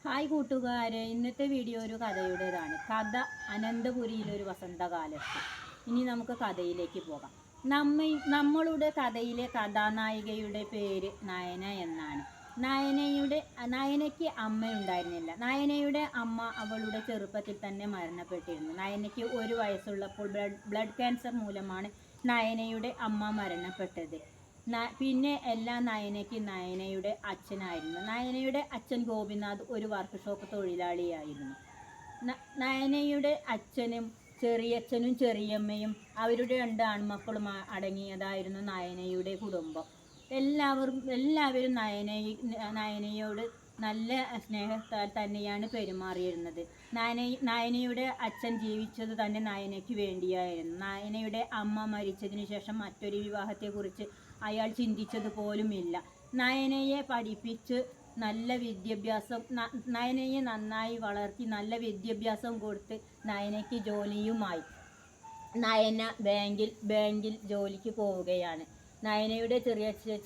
Hi കൂട്ടുകാരെ, ഇന്നത്തെ video ഒരു കഥയുടേതാണ്. കഥ അനന്തപുരിയിലൊരു വസന്തകാലത്ത്. ഇനി നമുക്ക് കഥയിലേക്ക് പോകാം. നമ്മളുടെ കഥയിലെ കഥാനായികയുടെ പേര് നയന എന്നാണ്. നയനയ്ക്ക് അമ്മയുണ്ടായിരുന്നില്ല. നയനയുടെ അമ്മ അവളുടെ ചെറുപ്പത്തിൽ തന്നെ മരണപ്പെട്ടിരുന്നു. നയനയ്ക്ക് 1 വയസ്സുള്ളപ്പോൾ ബ്ലഡ് ക്യാൻസർ മൂലമാണ് നയനയുടെ അമ്മ മരണപ്പെട്ടത്. പിന്നെ എല്ലാം നയനയുടെ അച്ഛനായിരുന്നു. നയനയുടെ അച്ഛൻ ഗോപിനാഥ് ഒരു വർക്ക്ഷോപ്പ് തൊഴിലാളിയായിരുന്നു. നയനയുടെ അച്ഛനും ചെറിയച്ഛനും ചെറിയമ്മയും അവരുടെ 2 ആൺമക്കളും അടങ്ങിയതായിരുന്നു നയനയുടെ കുടുംബം. എല്ലാവരും നയനയോട് നല്ല സ്നേഹത്താൽ തന്നെയാണ് പെരുമാറിയിരുന്നത്. നയനയുടെ അച്ഛൻ ജീവിച്ചത് തന്നെ നയനയ്ക്ക് വേണ്ടിയായിരുന്നു. നയനയുടെ അമ്മ മരിച്ചതിനു ശേഷം മറ്റൊരു വിവാഹത്തെക്കുറിച്ച് അയാൾ ചിന്തിച്ചതുപോലുമില്ല. നയനയെ പഠിപ്പിച്ച് നയനയെ നന്നായി വളർത്തി നല്ല വിദ്യാഭ്യാസം കൊടുത്ത് നയനയ്ക്ക് ജോലിയുമായി. നയന ബാങ്കിൽ ജോലിക്ക് പോവുകയാണ്. നയനയുടെ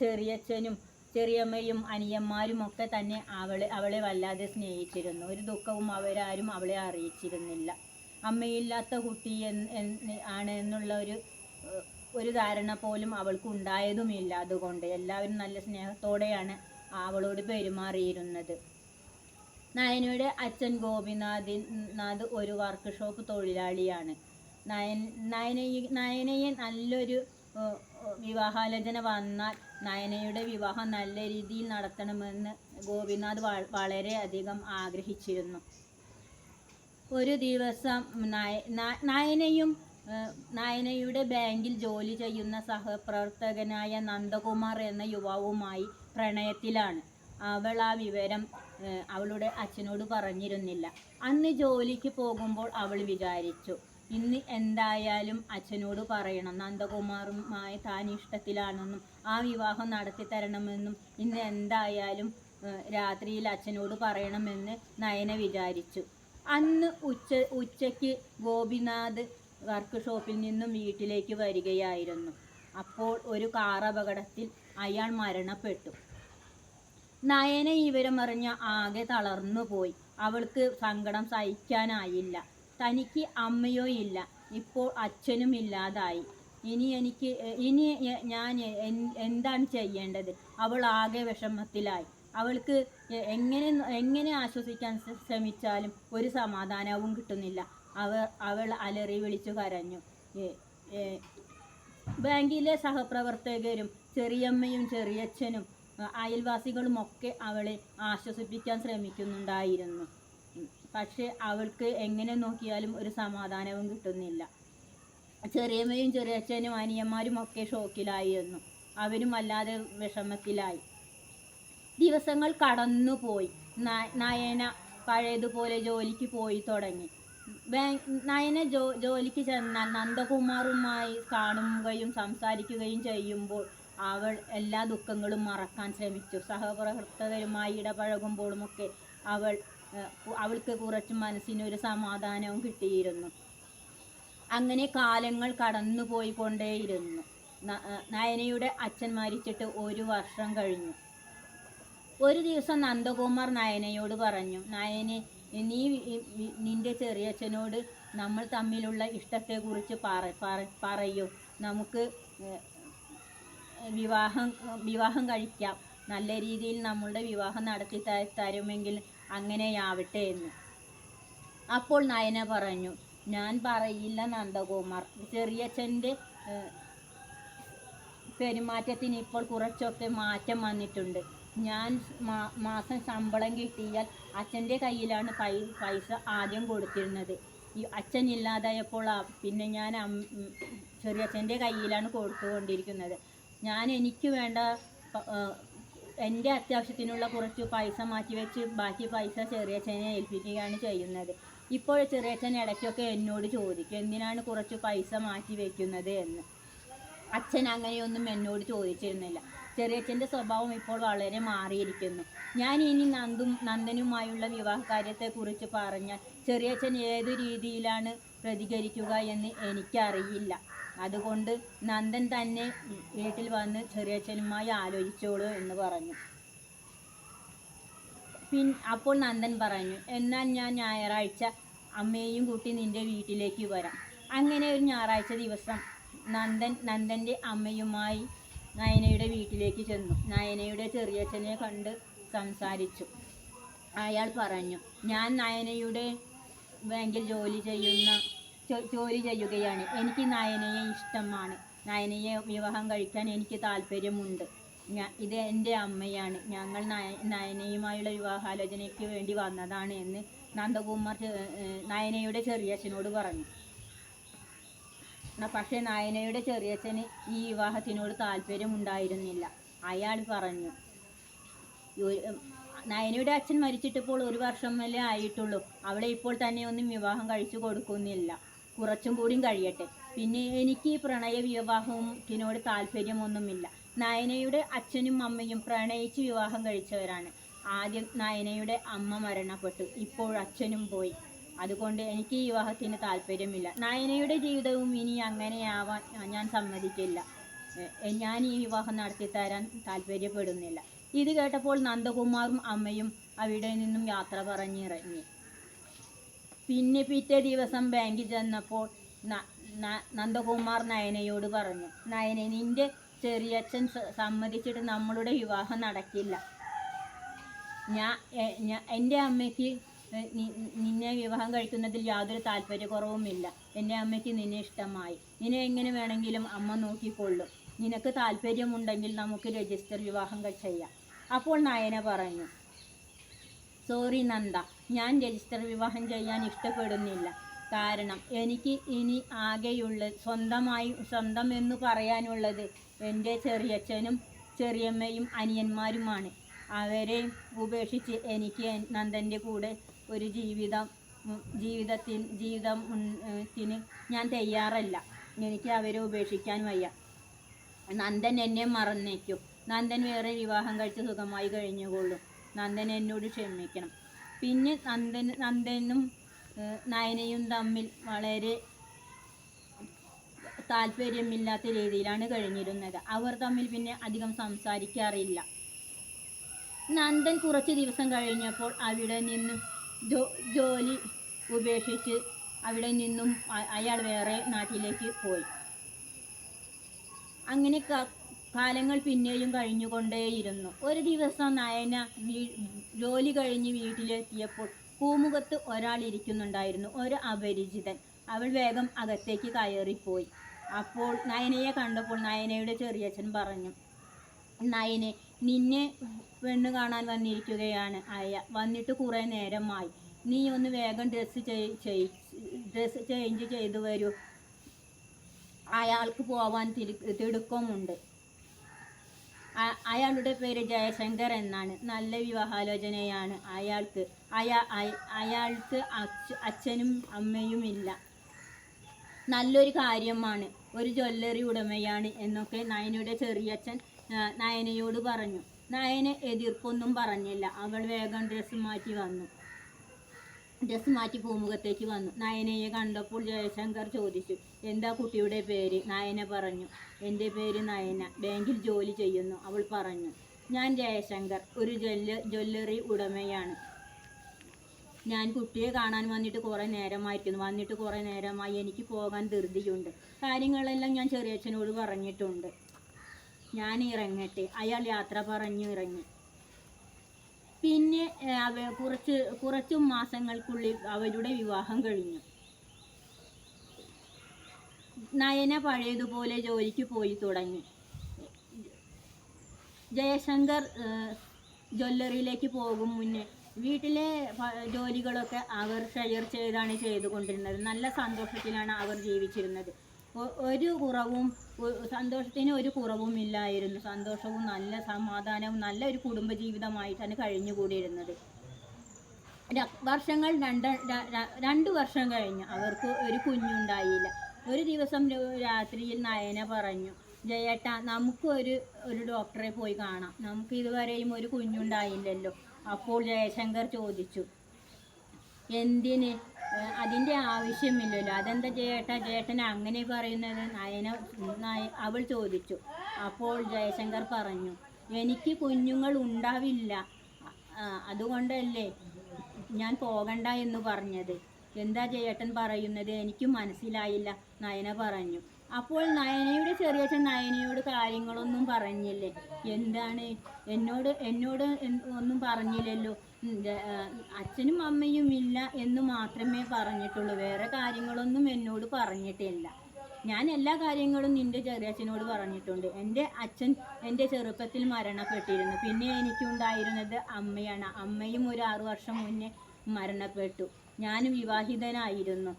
ചെറിയച്ഛനും ചെറിയമ്മയും അനിയന്മാരുമൊക്കെ തന്നെ അവളെ വല്ലാതെ സ്നേഹിച്ചിരുന്നു. ഒരു ദുഃഖവും അവരാരും അവളെ അറിയിച്ചിരുന്നില്ല. അമ്മയില്ലാത്ത കുട്ടി ആണ് എന്നുള്ള ഒരു ധാരണ പോലും അവൾക്ക് ഉണ്ടായതുമില്ല. അതുകൊണ്ട് എല്ലാവരും നല്ല സ്നേഹത്തോടെയാണ് അവളോട് പെരുമാറിയിരുന്നത്. നയനയുടെ അച്ഛൻ ഗോപിനാഥ് ഒരു വർക്ക്ഷോപ്പ് തൊഴിലാളിയാണ്. നയനയെ നല്ലൊരു വിവാഹാലോചന വന്നാൽ നയനയുടെ വിവാഹം നല്ല രീതിയിൽ നടത്തണമെന്ന് ഗോപിനാഥ് വളരെയധികം ആഗ്രഹിച്ചിരുന്നു. ഒരു ദിവസം നയനയുടെ ബാങ്കിൽ ജോലി ചെയ്യുന്ന സഹപ്രവർത്തകനായ നന്ദകുമാർ എന്ന യുവാവുമായി പ്രണയത്തിലാണ്. അവൾ ആ വിവരം അവളുടെ അച്ഛനോട് പറഞ്ഞിരുന്നില്ല. അന്ന് ജോലിക്ക് പോകുമ്പോൾ അവൾ വിചാരിച്ചു, ഇന്ന് എന്തായാലും അച്ഛനോട് പറയണം. നന്ദകുമാറുമായി താൻ ഇഷ്ടത്തിലാണെന്നും ആ വിവാഹം നടത്തി തരണമെന്നും ഇന്ന് എന്തായാലും രാത്രിയിൽ അച്ഛനോട് പറയണമെന്ന് നയന വിചാരിച്ചു. അന്ന് ഉച്ചയ്ക്ക് ഗോപിനാഥ് വർക്ക്ഷോപ്പിൽ നിന്നും വീട്ടിലേക്ക് വരികയായിരുന്നു. അപ്പോൾ ഒരു കാർ അപകടത്തിൽ അയാൾ മരണപ്പെട്ടു. നയന വിവരമറിഞ്ഞ ആകെ തളർന്നുപോയി. അവൾക്ക് സങ്കടം സഹിക്കാനായില്ല. തനിക്ക് അമ്മയോ ഇല്ല, ഇപ്പോൾ അച്ഛനും ഇല്ലാതായി. ഇനി ഞാൻ എന്താണ് ചെയ്യേണ്ടത്? അവൾ ആകെ വിഷമത്തിലായി. അവൾക്ക് എങ്ങനെ ആശ്വസിക്കാൻ ശ്രമിച്ചാലും ഒരു സമാധാനവും കിട്ടുന്നില്ല. അവൾ അലറി വിളിച്ചു കരഞ്ഞു. ബാങ്കിലെ സഹപ്രവർത്തകരും ചെറിയമ്മയും ചെറിയച്ഛനും അയൽവാസികളുമൊക്കെ അവളെ ആശ്വസിപ്പിക്കാൻ ശ്രമിക്കുന്നുണ്ടായിരുന്നു. പക്ഷെ അവൾക്ക് എങ്ങനെ നോക്കിയാലും ഒരു സമാധാനവും കിട്ടുന്നില്ല. ചെറിയമ്മയും ചെറിയച്ഛനും അനിയന്മാരും ഒക്കെ ഷോക്കിലായിരുന്നു. അവരും വല്ലാതെ വിഷമത്തിലായി. ദിവസങ്ങൾ കടന്നുപോയി. നയന പഴയതുപോലെ ജോലിക്ക് പോയി തുടങ്ങി. നയന ജോലിക്ക് ചെന്നാൽ നന്ദകുമാറുമായി കാണുകയും സംസാരിക്കുകയും ചെയ്യുമ്പോൾ അവൾ എല്ലാ ദുഃഖങ്ങളും മറക്കാൻ ശ്രമിച്ചു. സഹപ്രവർത്തകരുമായി ഇടപഴകുമ്പോഴുമൊക്കെ അവൾക്ക് കുറച്ച് മനസ്സിനൊരു സമാധാനവും കിട്ടിയിരുന്നു. അങ്ങനെ കാലങ്ങൾ കടന്നുപോയിക്കൊണ്ടേയിരുന്നു. നയനയുടെ അച്ഛൻ മരിച്ചിട്ട് 1 വർഷം കഴിഞ്ഞു. ഒരു ദിവസം നന്ദകുമാർ നയനയോട് പറഞ്ഞു, നയനെ, നീ നിന്റെ ചെറിയച്ഛനോട് നമ്മൾ തമ്മിലുള്ള ഇഷ്ടത്തെക്കുറിച്ച് പറയൂ. നമുക്ക് വിവാഹം കഴിക്കാം. നല്ല രീതിയിൽ നമ്മളുടെ വിവാഹം നടത്തി തരുമെങ്കിൽ അങ്ങനെയാവട്ടെ എന്ന്. അപ്പോൾ നയന പറഞ്ഞു, ഞാൻ പറയില്ല നന്ദകുമാർ. ചെറിയച്ഛൻ്റെ പെരുമാറ്റത്തിന് ഇപ്പോൾ കുറച്ചൊക്കെ മാറ്റം വന്നിട്ടുണ്ട്. ഞാൻ മാസം ശമ്പളം കിട്ടിയാൽ അച്ഛൻ്റെ കയ്യിലാണ് പൈസ ആദ്യം കൊടുത്തിരുന്നത്. ഈ അച്ഛൻ ഇല്ലാതായപ്പോൾ പിന്നെ ഞാൻ ചെറിയച്ഛൻ്റെ കയ്യിലാണ് കൊടുത്തുകൊണ്ടിരിക്കുന്നത്. ഞാൻ എനിക്ക് വേണ്ട എൻ്റെ അത്യാവശ്യത്തിനുള്ള കുറച്ച് പൈസ മാറ്റിവെച്ച് ബാക്കി പൈസ ചെറിയച്ഛനെ ഏൽപ്പിക്കുകയാണ് ചെയ്യുന്നത്. ഇപ്പോൾ ചെറിയച്ഛൻ ഇടയ്ക്കൊക്കെ എന്നോട് ചോദിക്കും, എന്തിനാണ് കുറച്ച് പൈസ മാറ്റി വയ്ക്കുന്നത് എന്ന്. അച്ഛൻ അങ്ങനെയൊന്നും എന്നോട് ചോദിച്ചിരുന്നില്ല. ചെറിയച്ഛൻ്റെ സ്വഭാവം ഇപ്പോൾ വളരെ മാറിയിരിക്കുന്നു. ഞാൻ ഇനി നന്ദനുമായുള്ള വിവാഹകാര്യത്തെക്കുറിച്ച് പറഞ്ഞാൽ ചെറിയച്ഛൻ ഏതു രീതിയിലാണ് പ്രതികരിക്കുക എന്ന് എനിക്കറിയില്ല. അതുകൊണ്ട് നന്ദൻ തന്നെ വീട്ടിൽ വന്ന് ചെറിയച്ഛനുമായി ആലോചിച്ചോളൂ എന്ന് പറഞ്ഞു. അപ്പോൾ നന്ദൻ പറഞ്ഞു, എന്നാൽ ഞാൻ ഞായറാഴ്ച അമ്മയെയും കൂട്ടി നിൻ്റെ വീട്ടിലേക്ക് വരാം. അങ്ങനെ ഒരു ഞായറാഴ്ച ദിവസം നന്ദൻ്റെ അമ്മയുമായി നയനയുടെ വീട്ടിലേക്ക് ചെന്നു. നയനയുടെ ചെറിയച്ഛനെ കണ്ട് സംസാരിച്ചു. അയാൾ പറഞ്ഞു, ഞാൻ നയനയുടെ ബാങ്കിൽ ജോലി ചെയ്യുകയാണ്. എനിക്ക് നയനയെ ഇഷ്ടമാണ്. നയനയെ വിവാഹം കഴിക്കാൻ എനിക്ക് താല്പര്യമുണ്ട്. ഇത് എൻ്റെ അമ്മയാണ്. ഞങ്ങൾ നയനയുമായുള്ള വിവാഹാലോചനയ്ക്ക് വേണ്ടി വന്നതാണ് എന്ന് നന്ദകുമാർ നയനയുടെ ചെറിയച്ഛനോട് പറഞ്ഞു. പക്ഷേ നയനയുടെ ചെറിയച്ഛന് ഈ വിവാഹത്തിനോട് താല്പര്യമുണ്ടായിരുന്നില്ല. അയാൾ പറഞ്ഞു, നയനയുടെ അച്ഛൻ മരിച്ചിട്ടിപ്പോൾ 1 വർഷമല്ലേ ആയിട്ടുള്ളൂ. അവളെ ഇപ്പോൾ തന്നെ ഒന്നും വിവാഹം കഴിച്ചു കൊടുക്കുന്നില്ല. കുറച്ചും കൂടി കഴിയട്ടെ. പിന്നെ എനിക്ക് പ്രണയ വിവാഹത്തിനോട് താല്പര്യമൊന്നുമില്ല. നയനയുടെ അച്ഛനും അമ്മയും പ്രണയിച്ച് വിവാഹം കഴിച്ചവരാണ്. ആദ്യം നയനയുടെ അമ്മ മരണപ്പെട്ടു, ഇപ്പോൾ അച്ഛനും പോയി. അതുകൊണ്ട് എനിക്ക് ഈ വിവാഹത്തിന് താല്പര്യമില്ല. നയനയുടെ ജീവിതവും ഇനി അങ്ങനെയാവാൻ ഞാൻ സമ്മതിക്കില്ല. ഞാൻ ഈ വിവാഹം നടത്തിത്തരാൻ താല്പര്യപ്പെടുന്നില്ല. ഇത് കേട്ടപ്പോൾ നന്ദകുമാറും അമ്മയും അവിടെ നിന്നും യാത്ര പറഞ്ഞിറങ്ങി. പിന്നെ പിറ്റേ ദിവസം ബാങ്കിൽ ചെന്നപ്പോൾ നന്ദകുമാർ നയനയോട് പറഞ്ഞു, നയനെ, നിൻ്റെ ചെറിയച്ഛൻ സമ്മതിച്ചിട്ട് നമ്മളുടെ വിവാഹം നടക്കില്ല. എൻ്റെ അമ്മയ്ക്ക് നിന്നെ വിവാഹം കഴിക്കുന്നതിൽ യാതൊരു താല്പര്യക്കുറവുമില്ല. എൻ്റെ അമ്മയ്ക്ക് നിന്നെ ഇഷ്ടമായി. നിന്നെ എങ്ങനെ വേണമെങ്കിലും അമ്മ നോക്കിക്കൊള്ളും. നിനക്ക് താല്പര്യമുണ്ടെങ്കിൽ നമുക്ക് രജിസ്റ്റർ വിവാഹം ചെയ്യാം. അപ്പോൾ നയന പറഞ്ഞു, സോറി നന്ദ, ഞാൻ രജിസ്റ്റർ വിവാഹം ചെയ്യാൻ ഇഷ്ടപ്പെടുന്നില്ല. കാരണം എനിക്ക് ഇനി ആകെയുള്ള സ്വന്തം എന്ന് പറയാനുള്ളത് എൻ്റെ ചെറിയച്ഛനും ചെറിയമ്മയും അനിയന്മാരുമാണ്. അവരെ ഉപേക്ഷിച്ച് എനിക്ക് നന്ദൻ്റെ കൂടെ ഒരു ജീവിതത്തിന് ഞാൻ തയ്യാറല്ല. എനിക്ക് അവരെ ഉപേക്ഷിക്കാൻ വയ്യ. നന്ദൻ എന്നെ മറന്നേക്കും. നന്ദൻ വേറെ വിവാഹം കഴിച്ച് സുഖമായി കഴിഞ്ഞുകൊള്ളും. നന്ദൻ എന്നോട് ക്ഷമിക്കണം. പിന്നെ നന്ദനും നയനയും തമ്മിൽ വളരെ താല്പര്യമില്ലാത്ത രീതിയിലാണ് കഴിഞ്ഞിരുന്നത്. അവർ തമ്മിൽ പിന്നെ അധികം സംസാരിക്കാറില്ല. നന്ദൻ കുറച്ച് ദിവസം കഴിഞ്ഞപ്പോൾ അവിടെ നിന്നും ജോലി ഉപേക്ഷിച്ച് അവിടെ നിന്നും അയാൾ വേറെ നാട്ടിലേക്ക് പോയി. അങ്ങനെ കാലങ്ങൾ പിന്നെയും കഴിഞ്ഞുകൊണ്ടേയിരുന്നു. ഒരു ദിവസം നയന ജോലി കഴിഞ്ഞ് വീട്ടിലെത്തിയപ്പോൾ പൂമുഖത്ത് ഒരാൾ ഇരിക്കുന്നുണ്ടായിരുന്നു, ഒരു അപരിചിതൻ. അവൾ വേഗം അകത്തേക്ക് കയറിപ്പോയി. അപ്പോൾ നയനയെ കണ്ടപ്പോൾ നയനയുടെ ചെറിയച്ഛൻ പറഞ്ഞു, നയനെ, നിന്നെ പെണ്ണ് കാണാൻ വന്നിരിക്കുകയാണ് വന്നിട്ട് കുറേ നേരമായി. നീ ഒന്ന് വേഗം ഡ്രസ്സ് ചേഞ്ച് ചെയ്തു വരൂ. അയാൾക്ക് പോവാൻ തിടുക്കമുണ്ട്. അയാളുടെ പേര് ജയശങ്കർ എന്നാണ്. നല്ല വിവാഹാലോചനയാണ് അയാൾക്ക്. അയാൾക്ക് അച്ഛനും അമ്മയും ഇല്ല. നല്ലൊരു കാര്യമാണ്. ഒരു ജ്വല്ലറി ഉടമയാണ് എന്നൊക്കെ നയനയുടെ ചെറിയച്ഛൻ നയനയോട് പറഞ്ഞു. നയന എതിർപ്പൊന്നും പറഞ്ഞില്ല. അവൾ വേഗം ഡ്രസ്സ് മാറ്റി പൂമുഖത്തേക്ക് വന്നു. നയനയെ കണ്ടപ്പോൾ ജയശങ്കർ ചോദിച്ചു, എന്താ കുട്ടിയുടെ പേര്? നയന പറഞ്ഞു, എൻ്റെ പേര് നയന, ബാങ്കിൽ ജോലി ചെയ്യുന്നു. അവൾ പറഞ്ഞു, ഞാൻ ജയശങ്കർ, ഒരു ജ്വല്ലറി ഉടമയാണ്. ഞാൻ കുട്ടിയെ കാണാൻ വന്നിട്ട് കുറേ നേരമായി. എനിക്ക് പോകാൻ ധൃതിയുണ്ട്. കാര്യങ്ങളെല്ലാം ഞാൻ ചെറിയച്ഛനോട് പറഞ്ഞിട്ടുണ്ട്. ഞാൻ ഇറങ്ങട്ടെ. അയാൾ യാത്ര പറഞ്ഞു ഇറങ്ങി. പിന്നെ കുറച്ചു മാസങ്ങൾക്കുള്ളിൽ അവരുടെ വിവാഹം കഴിഞ്ഞു. നയന പഴയതുപോലെ ജോലിക്ക് പോയി തുടങ്ങി. ജയശങ്കർ ജ്വല്ലറിയിലേക്ക് പോകും മുന്നേ വീട്ടിലെ ജോലികളൊക്കെ അവർ ഷെയർ ചെയ്താണ് ചെയ്തുകൊണ്ടിരുന്നത്. നല്ല സന്തോഷത്തിലാണ് അവർ ജീവിച്ചിരുന്നത്. സന്തോഷത്തിന് ഒരു കുറവും ഇല്ലായിരുന്നു. സന്തോഷവും നല്ല സമാധാനവും നല്ല ഒരു കുടുംബജീവിതമായിട്ടാണ് കഴിഞ്ഞുകൂടിയിരുന്നത്. വർഷങ്ങൾ 2 വർഷം കഴിഞ്ഞു. അവർക്ക് ഒരു കുഞ്ഞുണ്ടായില്ല. ഒരു ദിവസം രാത്രിയിൽ നയന പറഞ്ഞു, ജയേട്ടാ, നമുക്ക് ഒരു ഡോക്ടറെ പോയി കാണാം. നമുക്ക് ഇതുവരെയും ഒരു കുഞ്ഞുണ്ടായില്ലല്ലോ. അപ്പോൾ ജയശങ്കർ ചോദിച്ചു, എന്തിന്? അതിൻ്റെ ആവശ്യമില്ലല്ലോ. അതെന്താ ജയേട്ടൻ അങ്ങനെ പറയുന്നത്? അവൾ ചോദിച്ചു. അപ്പോൾ ജയശങ്കർ പറഞ്ഞു, എനിക്ക് കുഞ്ഞുങ്ങൾ ഉണ്ടാവില്ല. അതുകൊണ്ടല്ലേ ഞാൻ പോകണ്ട എന്ന് പറഞ്ഞത്. എന്താ ജയേട്ടൻ പറയുന്നത്? എനിക്കും മനസ്സിലായില്ല, നയന പറഞ്ഞു. അപ്പോൾ നയനയുടെ ചെറിയച്ഛൻ നയനയോട് കാര്യങ്ങളൊന്നും പറഞ്ഞില്ലേ? എന്താണ്? എന്നോട് ഒന്നും പറഞ്ഞില്ലല്ലോ. അച്ഛനും അമ്മയും ഇല്ല എന്ന് മാത്രമേ പറഞ്ഞിട്ടുള്ളൂ, വേറെ കാര്യങ്ങളൊന്നും എന്നോട് പറഞ്ഞിട്ടില്ല. ഞാൻ എല്ലാ കാര്യങ്ങളും നിൻ്റെ ചെറിയച്ഛനോട് പറഞ്ഞിട്ടുണ്ട്. എൻ്റെ അച്ഛൻ എൻ്റെ ചെറുപ്പത്തിൽ മരണപ്പെട്ടിരുന്നു. പിന്നെ എനിക്കുണ്ടായിരുന്നത് അമ്മയാണ്. അമ്മയും ഒരു 6 വർഷം മുന്നേ മരണപ്പെട്ടു. ഞാൻ വിവാഹിതനായിരുന്നു.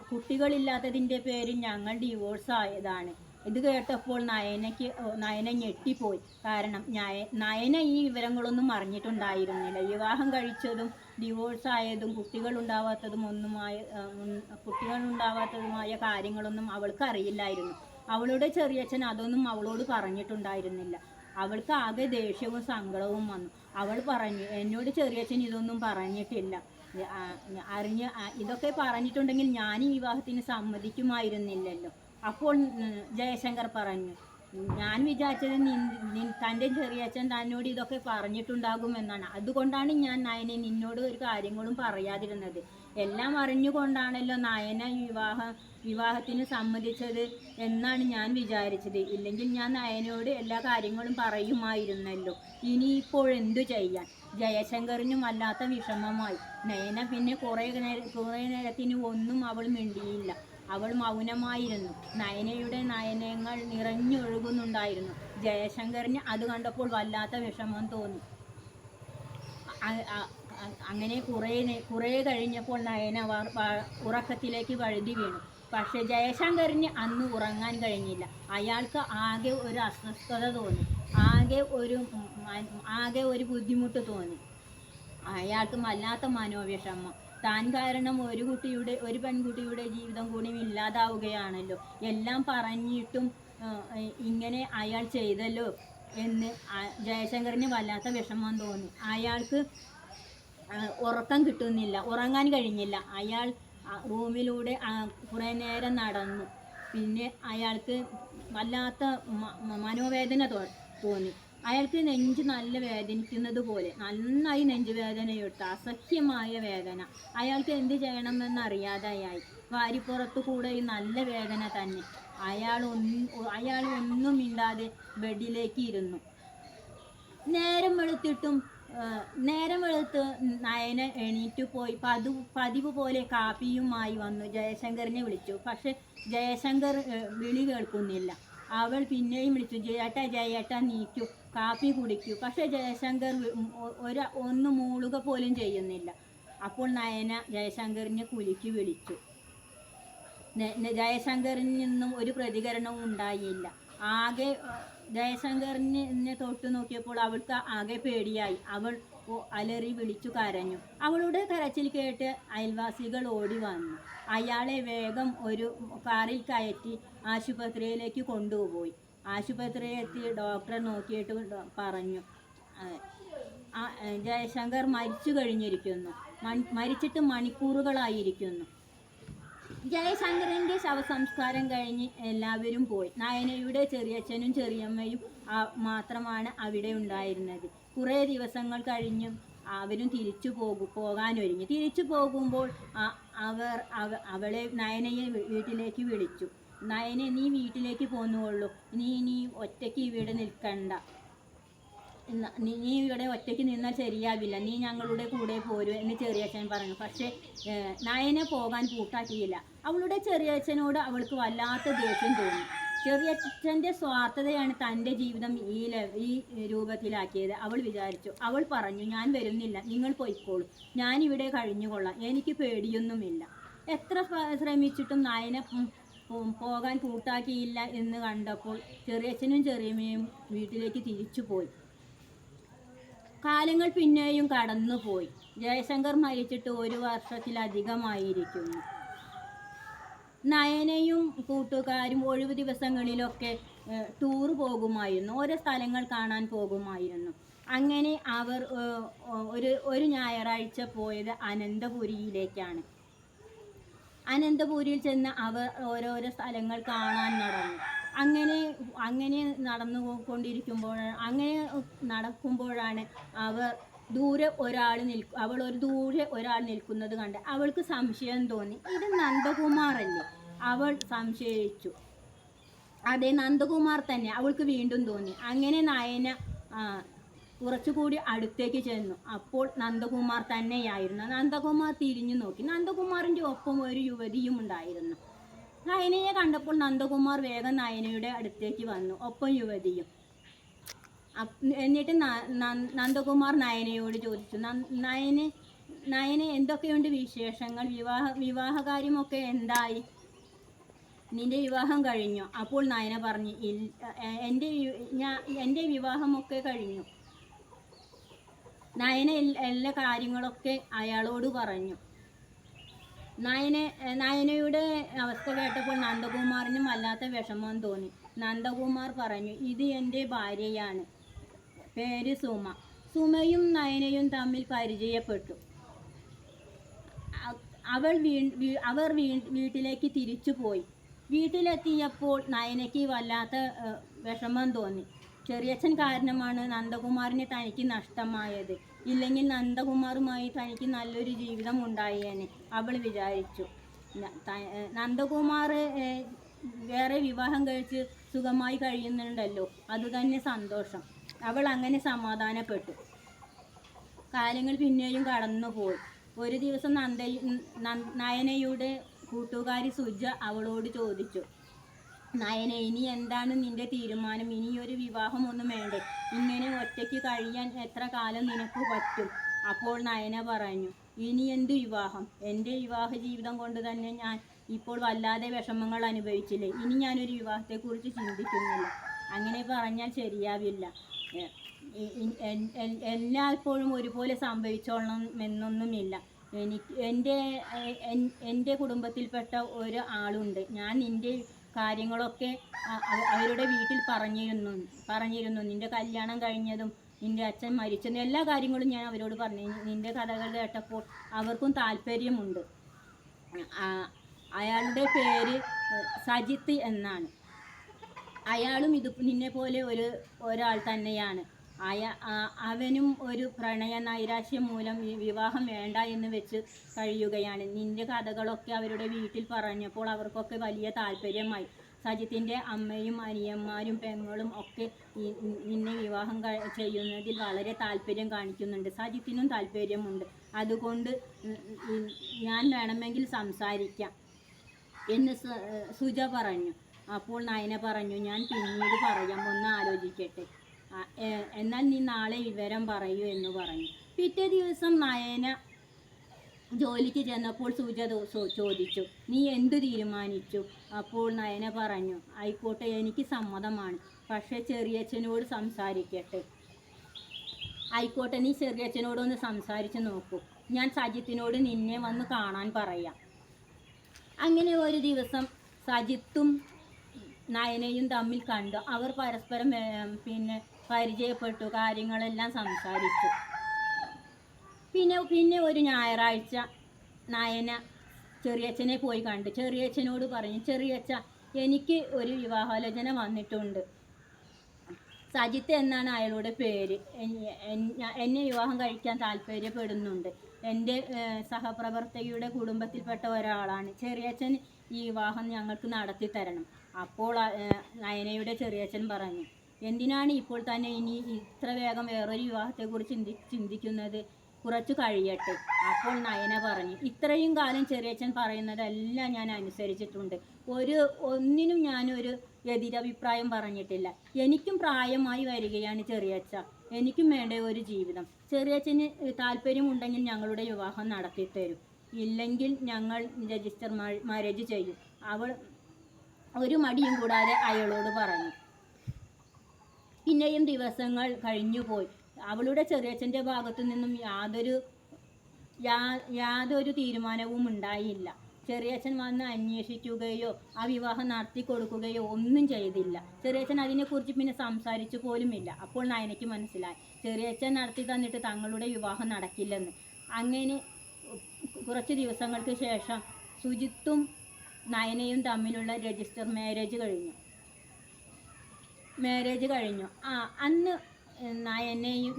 കുട്ടികളില്ലാത്തതിൻ്റെ പേരിൽ ഞങ്ങൾ ഡിവോഴ്സ് ആയതാണ്. ഇത് കേട്ടപ്പോൾ നയന ഞെട്ടിപ്പോയി. കാരണം നയന ഈ വിവരങ്ങളൊന്നും അറിഞ്ഞിട്ടുണ്ടായിരുന്നില്ല. വിവാഹം കഴിച്ചതും ഡിവോഴ്സ് ആയതും കുട്ടികളുണ്ടാവാത്തതുമായ കാര്യങ്ങളൊന്നും അവൾക്ക് അറിയില്ലായിരുന്നു. അവളുടെ ചെറിയച്ഛൻ അതൊന്നും അവളോട് പറഞ്ഞിട്ടുണ്ടായിരുന്നില്ല. അവൾക്ക് ആകെ ദേഷ്യവും സങ്കടവും വന്നു. അവൾ പറഞ്ഞു, എന്നോട് ചെറിയച്ഛൻ ഇതൊന്നും പറഞ്ഞിട്ടില്ല. ഇതൊക്കെ പറഞ്ഞിട്ടുണ്ടെങ്കിൽ ഞാൻ ഈ വിവാഹത്തിന് സമ്മതിക്കുമായിരുന്നില്ലല്ലോ. അപ്പോൾ ജയശങ്കർ പറഞ്ഞു, ഞാൻ വിചാരിച്ചത് തൻ്റെ ചെറിയച്ഛൻ തന്നോട് ഇതൊക്കെ പറഞ്ഞിട്ടുണ്ടാകുമെന്നാണ്. അതുകൊണ്ടാണ് ഞാൻ നയനെ നിന്നോട് ഒരു കാര്യങ്ങളും പറയാതിരുന്നത്. എല്ലാം അറിഞ്ഞുകൊണ്ടാണല്ലോ നയന വിവാഹത്തിന് സമ്മതിച്ചത് എന്നാണ് ഞാൻ വിചാരിച്ചത്. ഇല്ലെങ്കിൽ ഞാൻ നയനോട് എല്ലാ കാര്യങ്ങളും പറയുമായിരുന്നല്ലോ. ഇനിയിപ്പോൾ എന്തു ചെയ്യാൻ? ജയശങ്കറിനും വല്ലാത്ത വിഷമമായി. നയന പിന്നെ കുറേ നേരത്തിന് ഒന്നും അവൾ മിണ്ടിയില്ല. അവൾ മൗനമായിരുന്നു. നയനയുടെ നയനങ്ങൾ നിറഞ്ഞൊഴുകുന്നുണ്ടായിരുന്നു. ജയശങ്കറിന് അത് കണ്ടപ്പോൾ വല്ലാത്ത വിഷമം തോന്നി. അങ്ങനെ കുറേ കഴിഞ്ഞപ്പോൾ നയന ഉറക്കത്തിലേക്ക് വഴുതി വീണു. പക്ഷെ ജയശങ്കറിന് അന്ന് ഉറങ്ങാൻ കഴിഞ്ഞില്ല. അയാൾക്ക് ആകെ ഒരു അസ്വസ്ഥത തോന്നി. ആകെ ഒരു ബുദ്ധിമുട്ട് തോന്നി. അയാൾക്ക് വല്ലാത്ത മനോവിഷമം. താൻ കാരണം ഒരു പെൺകുട്ടിയുടെ ജീവിതം കൂടി ഇല്ലാതാവുകയാണല്ലോ. എല്ലാം പറഞ്ഞിട്ടും ഇങ്ങനെ അയാൾ ചെയ്തല്ലോ എന്ന് ജയശങ്കറിന് വല്ലാത്ത വിഷമം തോന്നി. അയാൾക്ക് ഉറക്കം കിട്ടുന്നില്ല, ഉറങ്ങാൻ കഴിഞ്ഞില്ല. അയാൾ റൂമിലൂടെ കുറേ നേരം നടന്നു. പിന്നെ അയാൾക്ക് വല്ലാത്ത മനോവേദന തോന്നി. അയാൾക്ക് നെഞ്ച് നല്ല വേദനിക്കുന്നത് പോലെ, നന്നായി നെഞ്ചുവേദനയിട്ട് അസഹ്യമായ വേദന. അയാൾക്ക് എന്ത് ചെയ്യണമെന്നറിയാതെയായി. വാരിപ്പുറത്തു കൂടെ നല്ല വേദന തന്നെ. അയാൾ ഒന്നും മിണ്ടാതെ ബെഡിലേക്ക് ഇരുന്നു. നേരം വെളുത്ത് നയന എണീറ്റു പോയി പതിവ് പോലെ കാപ്പിയുമായി വന്നു ജയശങ്കറിനെ വിളിച്ചു. പക്ഷെ ജയശങ്കർ വിളി കേൾക്കുന്നില്ല. അവൾ പിന്നെയും വിളിച്ചു, ജയേട്ടാ നീക്കൂ, കാപ്പി കുടിക്കൂ. പക്ഷെ ജയശങ്കർ ഒന്ന് മൂളുക പോലും ചെയ്യുന്നില്ല. അപ്പോൾ നയന ജയശങ്കറിനെ കുലുക്കി വിളിച്ചു. ജയശങ്കറിൽ നിന്നും ഒരു പ്രതികരണവും ഉണ്ടായില്ല. ജയശങ്കറിനെ തൊട്ടു നോക്കിയപ്പോൾ അവൾക്ക് ആകെ പേടിയായി. അവൾ അലറി വിളിച്ചു കരഞ്ഞു. അവളുടെ കരച്ചിൽ കേട്ട് അയൽവാസികൾ ഓടി വന്നു. അയാളെ വേഗം ഒരു കാറിൽ കയറ്റി ആശുപത്രിയിലേക്ക് കൊണ്ടുപോയി. ആശുപത്രിയിലെത്തി ഡോക്ടർ നോക്കിയിട്ട് പറഞ്ഞു, ജയശങ്കർ മരിച്ചു കഴിഞ്ഞിരിക്കുന്നു. മരിച്ചിട്ട് മണിക്കൂറുകളായിരിക്കുന്നു. ജയശങ്കറിൻ്റെ ശവസംസ്കാരം കഴിഞ്ഞ് എല്ലാവരും പോയി. നയനയുടെ ചെറിയച്ഛനും ചെറിയമ്മയും മാത്രമാണ് അവിടെ ഉണ്ടായിരുന്നത്. കുറേ ദിവസങ്ങൾ കഴിഞ്ഞും അവരും പോകാനൊരുങ്ങി. തിരിച്ചു പോകുമ്പോൾ അവളെ നയനയെ വീട്ടിലേക്ക് വിളിച്ചു. നയനെ, നീ വീട്ടിലേക്ക് പോന്നുകൊള്ളൂ. നീ ഒറ്റയ്ക്ക് ഇവിടെ നിൽക്കണ്ട. നീ ഇവിടെ ഒറ്റയ്ക്ക് നിന്നാൽ ശരിയാവില്ല. നീ ഞങ്ങളുടെ കൂടെ പോരൂ എന്ന് ചെറിയച്ഛൻ പറഞ്ഞു. പക്ഷേ നയന പോകാൻ കൂട്ടാക്കിയില്ല. അവളുടെ ചെറിയച്ഛനോട് അവൾക്ക് വല്ലാത്ത ദേഷ്യം തോന്നി. ചെറിയച്ഛൻ്റെ സ്വാർത്ഥതയാണ് തൻ്റെ ജീവിതം ഈ രൂപത്തിലാക്കിയത് അവൾ വിചാരിച്ചു. അവൾ പറഞ്ഞു, ഞാൻ വരുന്നില്ല, നിങ്ങൾ പോയിക്കോളൂ, ഞാനിവിടെ കഴിഞ്ഞുകൊള്ളാം, എനിക്ക് പേടിയൊന്നുമില്ല. എത്ര ശ്രമിച്ചിട്ടും നയന പോകാൻ കൂട്ടാക്കിയില്ല എന്ന് കണ്ടപ്പോൾ ചെറിയച്ഛനും ചെറിയമ്മയും വീട്ടിലേക്ക് തിരിച്ചുപോയി. കാലങ്ങൾ പിന്നെയും കടന്നുപോയി. ജയശങ്കർ മരിച്ചിട്ട് 1 വർഷത്തിലധികമായിരിക്കുന്നു. നയനയും കൂട്ടുകാരും ഒഴിവ് ദിവസങ്ങളിലൊക്കെ ടൂർ പോകുമായിരുന്നു. ഓരോ സ്ഥലങ്ങൾ കാണാൻ പോകുമായിരുന്നു. അങ്ങനെ അവർ ഒരു ഞായറാഴ്ച പോയത് അനന്തപുരിയിലേക്കാണ്. അനന്തപുരിയിൽ ചെന്ന് അവർ ഓരോരോ സ്ഥലങ്ങൾ കാണാൻ നടന്നു. അങ്ങനെ നടക്കുമ്പോഴാണ് അവർ ദൂരെ ഒരാൾ അവൾ ഒരു ദൂരെ ഒരാൾ നിൽക്കുന്നത് കണ്ട് അവൾക്ക് സംശയം തോന്നി. ഇത് നന്ദകുമാറല്ലേ? അവൾ സംശയിച്ചു. അതെ, നന്ദകുമാർ തന്നെ. അവൾക്ക് വീണ്ടും തോന്നി. അങ്ങനെ നയന കുറച്ചുകൂടി അടുത്തേക്ക് ചെന്നു. അപ്പോൾ നന്ദകുമാർ തന്നെയായിരുന്നു. നന്ദകുമാർ തിരിഞ്ഞു നോക്കി. നന്ദകുമാറിൻ്റെ ഒപ്പം ഒരു യുവതിയും ഉണ്ടായിരുന്നു. നയനയെ കണ്ടപ്പോൾ നന്ദകുമാർ വേഗം നയനയുടെ അടുത്തേക്ക് വന്നു, ഒപ്പം യുവതിയും. എന്നിട്ട് നന്ദകുമാർ നയനയോട് ചോദിച്ചു, നയന എന്തൊക്കെയുണ്ട് വിശേഷങ്ങൾ? വിവാഹകാര്യമൊക്കെ എന്തായി? നിന്റെ വിവാഹം കഴിഞ്ഞോ? അപ്പോൾ നയന പറഞ്ഞു, എൻ്റെ വിവാഹമൊക്കെ കഴിഞ്ഞു. നയന എല്ലാ കാര്യങ്ങളൊക്കെ അയാളോട് പറഞ്ഞു. നയനയുടെ അവസ്ഥ കേട്ടപ്പോൾ നന്ദകുമാറിനും വല്ലാത്ത വിഷമം തോന്നി. നന്ദകുമാർ പറഞ്ഞു, ഇത് എൻ്റെ ഭാര്യയാണ്, പേര് സുമ. സുമയും നയനയും തമ്മിൽ പരിചയപ്പെട്ടു. അവർ വീട്ടിലേക്ക് തിരിച്ചു പോയി. വീട്ടിലെത്തിയപ്പോൾ നയനയ്ക്ക് വല്ലാത്ത വിഷമം തോന്നി. ചെറിയച്ഛൻ കാരണമാണ് നന്ദകുമാറിനെ തനിക്ക് നഷ്ടമായത്. ഇല്ലെങ്കിൽ നന്ദകുമാറുമായി തനിക്ക് നല്ലൊരു ജീവിതം ഉണ്ടായേനെ അവൾ വിചാരിച്ചു. നന്ദകുമാർ വേറെ വിവാഹം കഴിച്ച് സുഖമായി കഴിയുന്നുണ്ടല്ലോ, അതുതന്നെ സന്തോഷം. അവൾ അങ്ങനെ സമാധാനപ്പെട്ടു. കാലങ്ങൾ പിന്നെയും കടന്നുപോയി. ഒരു ദിവസം നയനയുടെ കൂട്ടുകാരി സുജ അവളോട് ചോദിച്ചു, നയന, ഇനി എന്താണ് നിന്റെ തീരുമാനം? ഇനിയൊരു വിവാഹമൊന്നും വേണ്ടേ? ഇങ്ങനെ ഒറ്റയ്ക്ക് കഴിയാൻ എത്ര കാലം നിനക്ക് പറ്റും? അപ്പോൾ നയന പറഞ്ഞു, ഇനി എന്ത് വിവാഹം? എൻ്റെ വിവാഹ ജീവിതം കൊണ്ട് തന്നെ ഞാൻ ഇപ്പോൾ വല്ലാതെ വിഷമങ്ങൾ അനുഭവിച്ചില്ലേ. ഇനി ഞാനൊരു വിവാഹത്തെക്കുറിച്ച് ചിന്തിക്കുന്നില്ല. അങ്ങനെ പറഞ്ഞാൽ ശരിയാവില്ല. എല്ലായ്പ്പോഴും ഒരുപോലെ സംഭവിച്ചോളണം എന്നൊന്നുമില്ല. എൻ്റെ കുടുംബത്തിൽപ്പെട്ട ഒരു ആളുണ്ട്. ഞാൻ നിൻ്റെ കാര്യങ്ങളൊക്കെ അവരുടെ വീട്ടിൽ പറഞ്ഞിരുന്നു. നിൻ്റെ കല്യാണം കഴിഞ്ഞതും നിൻ്റെ അച്ഛൻ മരിച്ചതും എല്ലാ കാര്യങ്ങളും ഞാൻ അവരോട് പറഞ്ഞു. നിൻ്റെ കഥകൾ കേട്ടപ്പോൾ അവർക്കും താല്പര്യമുണ്ട്. അയാളുടെ പേര് സജിത്ത് എന്നാണ്. അയാളും നിന്നെ പോലെ ഒരാൾ തന്നെയാണ്. അവനും ഒരു പ്രണയ നൈരാശ്യം മൂലം വിവാഹം വേണ്ട എന്ന് വെച്ച് കഴിയുകയാണ്. നിന്റെ കഥകളൊക്കെ അവരുടെ വീട്ടിൽ പറഞ്ഞപ്പോൾ അവർക്കൊക്കെ വലിയ താല്പര്യമായി. സജിത്തിൻ്റെ അമ്മയും അനിയന്മാരും പെങ്ങളും ഒക്കെ നിന്നെ വിവാഹം ചെയ്യുന്നതിൽ വളരെ താല്പര്യം കാണിക്കുന്നുണ്ട്. സജിത്തിനും താല്പര്യമുണ്ട്. അതുകൊണ്ട് ഞാൻ വേണമെങ്കിൽ സംസാരിക്കാം എന്ന് സുജ പറഞ്ഞു. അപ്പോൾ നയന പറഞ്ഞു, ഞാൻ പിന്നീട് പറയാം, ഒന്ന് ആലോചിക്കട്ടെ. എന്നാൽ നീ നാളെ വിവരം പറയൂ എന്ന് പറഞ്ഞു. പിറ്റേ ദിവസം നയന ജോലിക്ക് ചെന്നപ്പോൾ സുജ ചോദിച്ചു, നീ എന്തു തീരുമാനിച്ചു? അപ്പോൾ നയന പറഞ്ഞു, ആയിക്കോട്ടെ, എനിക്ക് സമ്മതമാണ്. പക്ഷേ ചെറിയച്ഛനോട് സംസാരിക്കട്ടെ. ആയിക്കോട്ടെ, നീ ചെറിയച്ഛനോടൊന്ന് സംസാരിച്ച് നോക്കൂ. ഞാൻ സജിത്തിനോട് നിന്നെ വന്ന് കാണാൻ പറയാം. അങ്ങനെ ഒരു ദിവസം സജിത്തും നയനയും തമ്മിൽ കണ്ടു. അവർ പരസ്പരം പരിചയപ്പെട്ടു, കാര്യങ്ങളെല്ലാം സംസാരിച്ചു. പിന്നെ ഒരു ഞായറാഴ്ച നയന ചെറിയച്ഛനെ പോയി കണ്ടു. ചെറിയച്ഛനോട് പറഞ്ഞു, ചെറിയച്ഛ, എനിക്ക് ഒരു വിവാഹാലോചന വന്നിട്ടുണ്ട്. സജിത്ത് എന്നാണ് അയാളുടെ പേര്. എന്നെ വിവാഹം കഴിക്കാൻ താല്പര്യപ്പെടുന്നുണ്ട്. എൻ്റെ സഹപ്രവർത്തകയുടെ കുടുംബത്തിൽപ്പെട്ട ഒരാളാണ്. ചെറിയച്ഛൻ ഈ വിവാഹം ഞങ്ങൾക്ക് നടത്തി തരണം. അപ്പോൾ നയനയുടെ ചെറിയച്ഛൻ പറഞ്ഞു, എന്തിനാണ് ഇപ്പോൾ തന്നെ ഇനി ഇത്ര വേഗം വേറൊരു വിവാഹത്തെക്കുറിച്ച് ചിന്തിക്കുന്നത്? കുറച്ചു കഴിയട്ടെ. അപ്പോൾ നയന പറഞ്ഞു, ഇത്രയും കാലം ചെറിയച്ഛൻ പറയുന്നതെല്ലാം ഞാൻ അനുസരിച്ചിട്ടുണ്ട്. ഒന്നിനും ഞാനൊരു എതിരഭിപ്രായം പറഞ്ഞിട്ടില്ല. എനിക്കും പ്രായമായി വരികയാണ് ചെറിയച്ഛ. എനിക്കും വേണ്ട ഒരു ജീവിതം. ചെറിയച്ഛന് താല്പര്യമുണ്ടെങ്കിൽ ഞങ്ങളുടെ വിവാഹം നടത്തിത്തരും. ഇല്ലെങ്കിൽ ഞങ്ങൾ രജിസ്റ്റർ മാരേജ് ചെയ്യും. അവൾ ഒരു മടിയും കൂടാതെ അയാളോട് പറഞ്ഞു. പിന്നെയും ദിവസങ്ങൾ കഴിഞ്ഞുപോയി. അവളുടെ ചെറിയച്ഛൻ്റെ ഭാഗത്തു നിന്നും യാതൊരു തീരുമാനവും ഉണ്ടായില്ല. ചെറിയച്ഛൻ വന്ന് അന്വേഷിക്കുകയോ ആ വിവാഹം നടത്തി കൊടുക്കുകയോ ഒന്നും ചെയ്തില്ല. ചെറിയച്ഛൻ അതിനെക്കുറിച്ച് പിന്നെ സംസാരിച്ചു പോലുമില്ല. അപ്പോൾ നയനയ്ക്ക് മനസ്സിലായി, ചെറിയച്ഛൻ നടത്തി തന്നിട്ട് തങ്ങളുടെ വിവാഹം നടക്കില്ലെന്ന്. അങ്ങനെ കുറച്ച് ദിവസങ്ങൾക്ക് ശേഷം സുജിത്തും നയനയും തമ്മിലുള്ള രജിസ്റ്റർ മാരേജ് കഴിഞ്ഞു. അന്ന്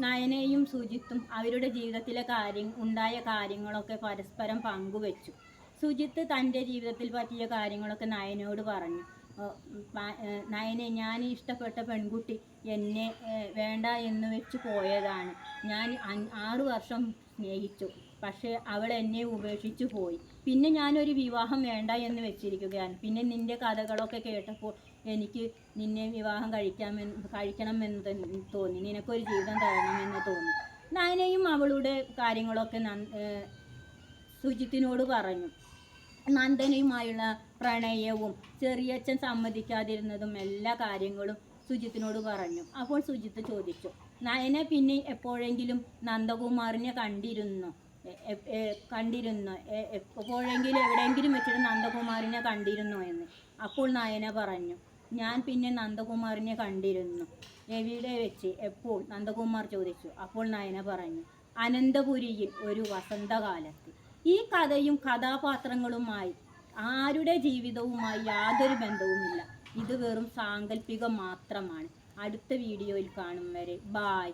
നയനയും സുജിത്തും അവരുടെ ജീവിതത്തിലെ ഉണ്ടായ കാര്യങ്ങളൊക്കെ പരസ്പരം പങ്കുവെച്ചു. സുജിത്ത് തൻ്റെ ജീവിതത്തിൽ പറ്റിയ കാര്യങ്ങളൊക്കെ നയനോട് പറഞ്ഞു. നയനെ, ഞാൻ ഇഷ്ടപ്പെട്ട പെൺകുട്ടി എന്നെ വേണ്ട എന്ന് വെച്ച് പോയതാണ്. ഞാൻ 6 വർഷം സ്നേഹിച്ചു, പക്ഷേ അവൾ എന്നെ ഉപേക്ഷിച്ചു പോയി. പിന്നെ ഞാനൊരു വിവാഹം വേണ്ട എന്ന് വെച്ചിരിക്കുകയാണ്. പിന്നെ നിൻ്റെ കഥകളൊക്കെ കേട്ടപ്പോൾ എനിക്ക് നിന്നെ വിവാഹം കഴിക്കണമെന്ന് തോന്നി. നിനക്കൊരു ജീവിതം തരണമെന്ന് തോന്നി. നയനയും അവളുടെ കാര്യങ്ങളൊക്കെ സുജിത്തിനോട് പറഞ്ഞു. നന്ദനയുമായുള്ള പ്രണയവും ചെറിയച്ഛൻ സമ്മതിക്കാതിരുന്നതും എല്ലാ കാര്യങ്ങളും സുജിത്തിനോട് പറഞ്ഞു. അപ്പോൾ സുജിത്ത് ചോദിച്ചു, നയന പിന്നെ എപ്പോഴെങ്കിലും നന്ദകുമാറിനെ കണ്ടിരുന്നോ? എപ്പോഴെങ്കിലും എവിടെയെങ്കിലും വെച്ചിട്ട് നന്ദകുമാറിനെ കണ്ടിരുന്നോ എന്ന്. അപ്പോൾ നയന പറഞ്ഞു, ഞാൻ പിന്നെ നന്ദകുമാറിനെ കണ്ടിരുന്നു. എവിടെ വെച്ച്? എപ്പോൾ? നന്ദകുമാർ ചോദിച്ചു. അപ്പോൾ നയന പറഞ്ഞു, അനന്തപുരിയിൽ ഒരു വസന്തകാലത്ത്. ഈ കഥയും കഥാപാത്രങ്ങളുമായി ആരുടെ ജീവിതവുമായി യാതൊരു ബന്ധവുമില്ല. ഇത് വെറും സാങ്കല്പികം മാത്രമാണ്. അടുത്ത വീഡിയോയിൽ കാണും വരെ ബായ്.